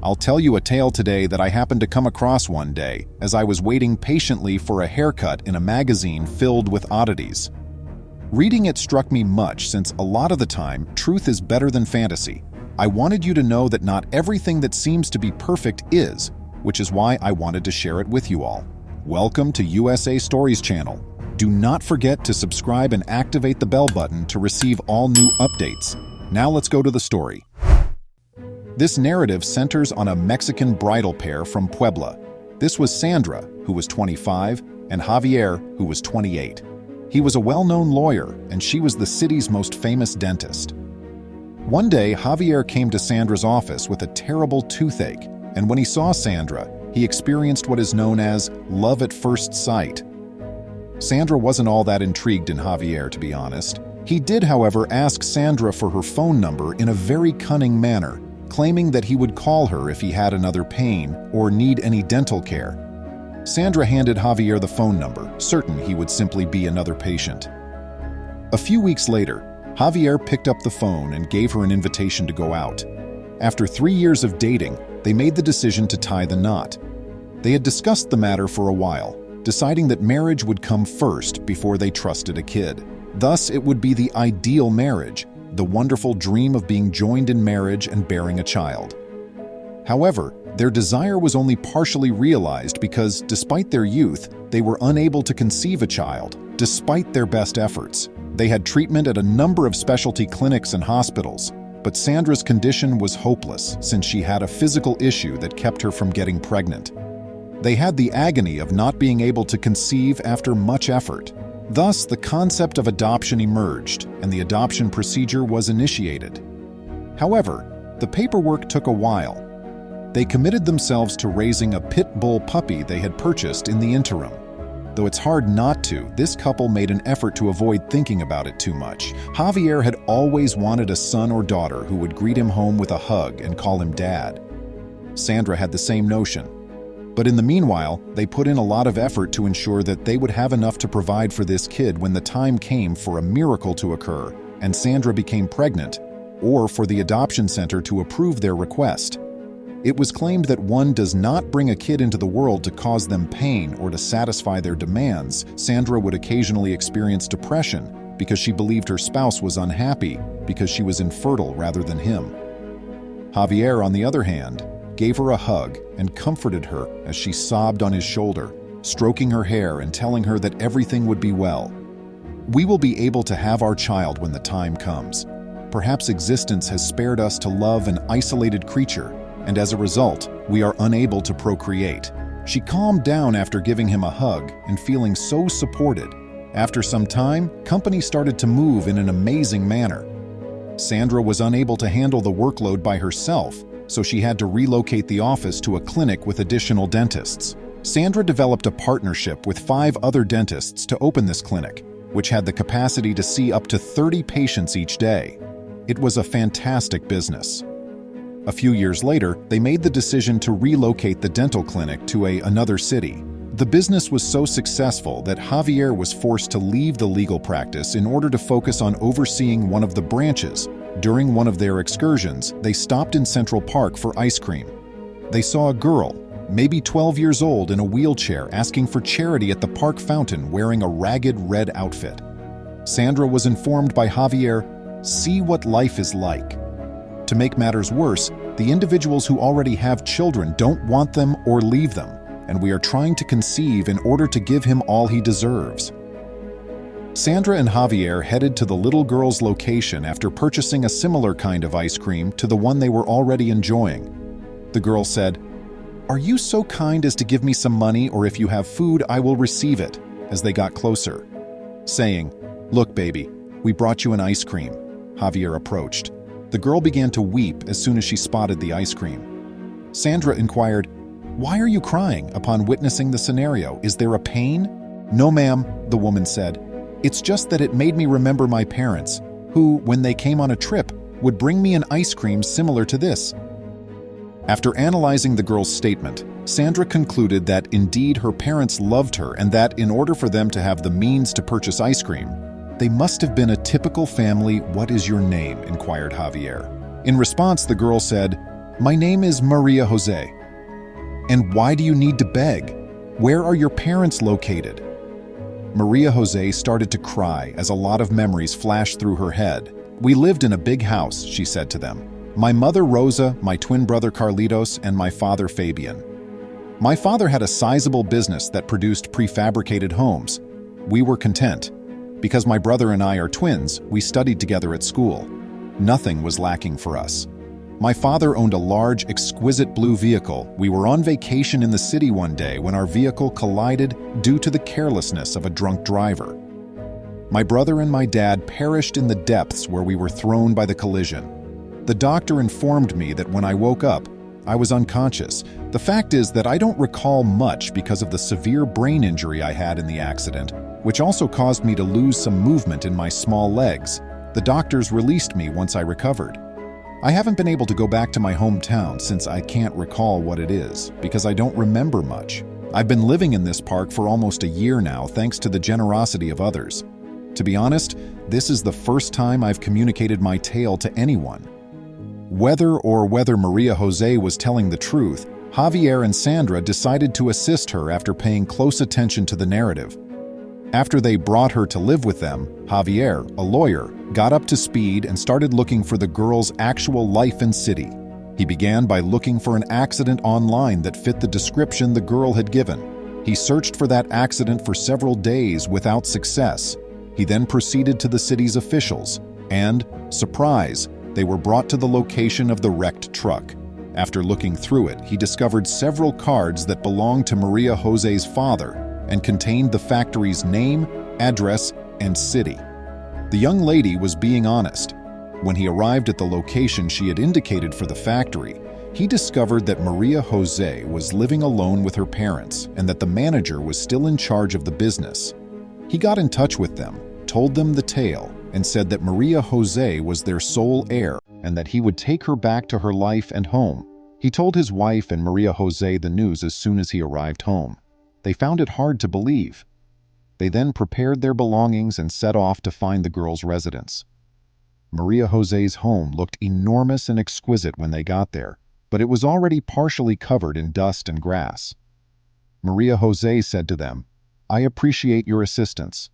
I'll tell you a tale today that I happened to come across one day as I was waiting patiently for a haircut in a magazine filled with oddities. Reading it struck me much since a lot of the time, truth is better than fantasy. I wanted you to know that not everything that seems to be perfect is, which is why I wanted to share it with you all. Welcome to USA Stories channel. Do not forget to subscribe and activate the bell button to receive all new updates. Now let's go to the story. This narrative centers on a Mexican bridal pair from Puebla. This was Sandra, who was 25, and Javier, who was 28. He was a well-known lawyer, and she was the city's most famous dentist. One day, Javier came to Sandra's office with a terrible toothache, and when he saw Sandra, he experienced what is known as love at first sight. Sandra wasn't all that intrigued in Javier, to be honest. He did, however, ask Sandra for her phone number in a very cunning manner, claiming that he would call her if he had another pain or need any dental care. Sandra handed Javier the phone number, certain he would simply be another patient. A few weeks later, Javier picked up the phone and gave her an invitation to go out. After 3 years of dating, they made the decision to tie the knot. They had discussed the matter for a while, deciding that marriage would come first before they trusted a kid. Thus, it would be the ideal marriage, the wonderful dream of being joined in marriage and bearing a child. However, their desire was only partially realized because, despite their youth, they were unable to conceive a child, despite their best efforts. They had treatment at a number of specialty clinics and hospitals, but Sandra's condition was hopeless since she had a physical issue that kept her from getting pregnant. They had the agony of not being able to conceive after much effort. Thus, the concept of adoption emerged, and the adoption procedure was initiated. However, the paperwork took a while. They committed themselves to raising a pit bull puppy they had purchased in the interim. Though it's hard not to, this couple made an effort to avoid thinking about it too much. Javier had always wanted a son or daughter who would greet him home with a hug and call him dad. Sandra had the same notion. But in the meanwhile, they put in a lot of effort to ensure that they would have enough to provide for this kid when the time came for a miracle to occur and Sandra became pregnant, or for the adoption center to approve their request. It was claimed that one does not bring a kid into the world to cause them pain or to satisfy their demands. Sandra would occasionally experience depression because she believed her spouse was unhappy because she was infertile rather than him. Javier, on the other hand, gave her a hug and comforted her as she sobbed on his shoulder, stroking her hair and telling her that everything would be well. "We will be able to have our child when the time comes. Perhaps existence has spared us to love an isolated creature, and as a result, we are unable to procreate." She calmed down after giving him a hug and feeling so supported. After some time, company started to move in an amazing manner. Sandra was unable to handle the workload by herself, so she had to relocate the office to a clinic with additional dentists. Sandra developed a partnership with 5 other dentists to open this clinic, which had the capacity to see up to 30 patients each day. It was a fantastic business. A few years later, they made the decision to relocate the dental clinic to another city. The business was so successful that Javier was forced to leave the legal practice in order to focus on overseeing one of the branches. During one of their excursions, they stopped in Central Park for ice cream. They saw a girl, maybe 12 years old, in a wheelchair asking for charity at the park fountain wearing a ragged red outfit. Sandra was informed by Javier, "See what life is like." To make matters worse, the individuals who already have children don't want them or leave them, and we are trying to conceive in order to give him all he deserves. Sandra and Javier headed to the little girl's location after purchasing a similar kind of ice cream to the one they were already enjoying. The girl said, "Are you so kind as to give me some money, or if you have food, I will receive it," as they got closer. Saying, "Look, baby, we brought you an ice cream." Javier approached. The girl began to weep as soon as she spotted the ice cream. Sandra inquired, "Why are you crying?" upon witnessing the scenario. "Is there a pain?" "No, ma'am," the woman said. "It's just that it made me remember my parents, who, when they came on a trip, would bring me an ice cream similar to this." After analyzing the girl's statement, Sandra concluded that indeed her parents loved her and that in order for them to have the means to purchase ice cream, they must have been a typical family. "What is your name?" inquired Javier. In response, the girl said, My name is Maria Jose. And why do you need to beg? Where are your parents located? Maria Jose started to cry as a lot of memories flashed through her head. We lived in a big house, she said to them. My mother Rosa, my twin brother Carlitos, and my father Fabian. My father had a sizable business that produced prefabricated homes. We were content. Because my brother and I are twins, we studied together at school. Nothing was lacking for us. My father owned a large, exquisite blue vehicle. We were on vacation in the city one day when our vehicle collided due to the carelessness of a drunk driver. My brother and my dad perished in the depths where we were thrown by the collision. The doctor informed me that when I woke up, I was unconscious. The fact is that I don't recall much because of the severe brain injury I had in the accident, which also caused me to lose some movement in my small legs. The doctors released me once I recovered. I haven't been able to go back to my hometown since I can't recall what it is, because I don't remember much. I've been living in this park for almost a year now, thanks to the generosity of others. To be honest, this is the first time I've communicated my tale to anyone. Whether Maria Jose was telling the truth, Javier and Sandra decided to assist her after paying close attention to the narrative. After they brought her to live with them, Javier, a lawyer, got up to speed and started looking for the girl's actual life and city. He began by looking for an accident online that fit the description the girl had given. He searched for that accident for several days without success. He then proceeded to the city's officials, and, surprise, they were brought to the location of the wrecked truck. After looking through it, he discovered several cards that belonged to Maria Jose's father and contained the factory's name, address, and city. The young lady was being honest. When he arrived at the location she had indicated for the factory, he discovered that Maria Jose was living alone with her parents and that the manager was still in charge of the business. He got in touch with them, told them the tale, and said that Maria Jose was their sole heir and that he would take her back to her life and home. He told his wife and Maria Jose the news as soon as he arrived home. They found it hard to believe. They then prepared their belongings and set off to find the girl's residence. Maria Jose's home looked enormous and exquisite when they got there, but it was already partially covered in dust and grass. Maria Jose said to them, "I appreciate your assistance.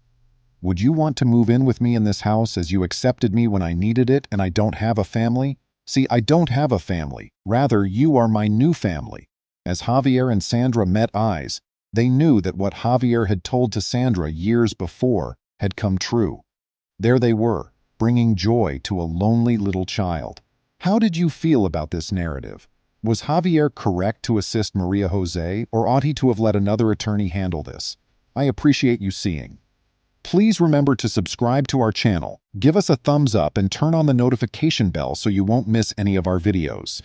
Would you want to move in with me in this house as you accepted me when I needed it and I don't have a family? See, I don't have a family. Rather, you are my new family." As Javier and Sandra met eyes, they knew that what Javier had told to Sandra years before had come true. There they were, bringing joy to a lonely little child. How did you feel about this narrative? Was Javier correct to assist Maria Jose, or ought he to have let another attorney handle this? I appreciate you seeing. Please remember to subscribe to our channel, give us a thumbs up, and turn on the notification bell so you won't miss any of our videos.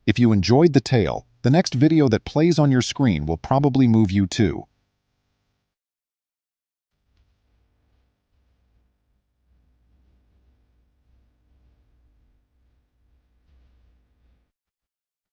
If you enjoyed the tale, the next video that plays on your screen will probably move you too.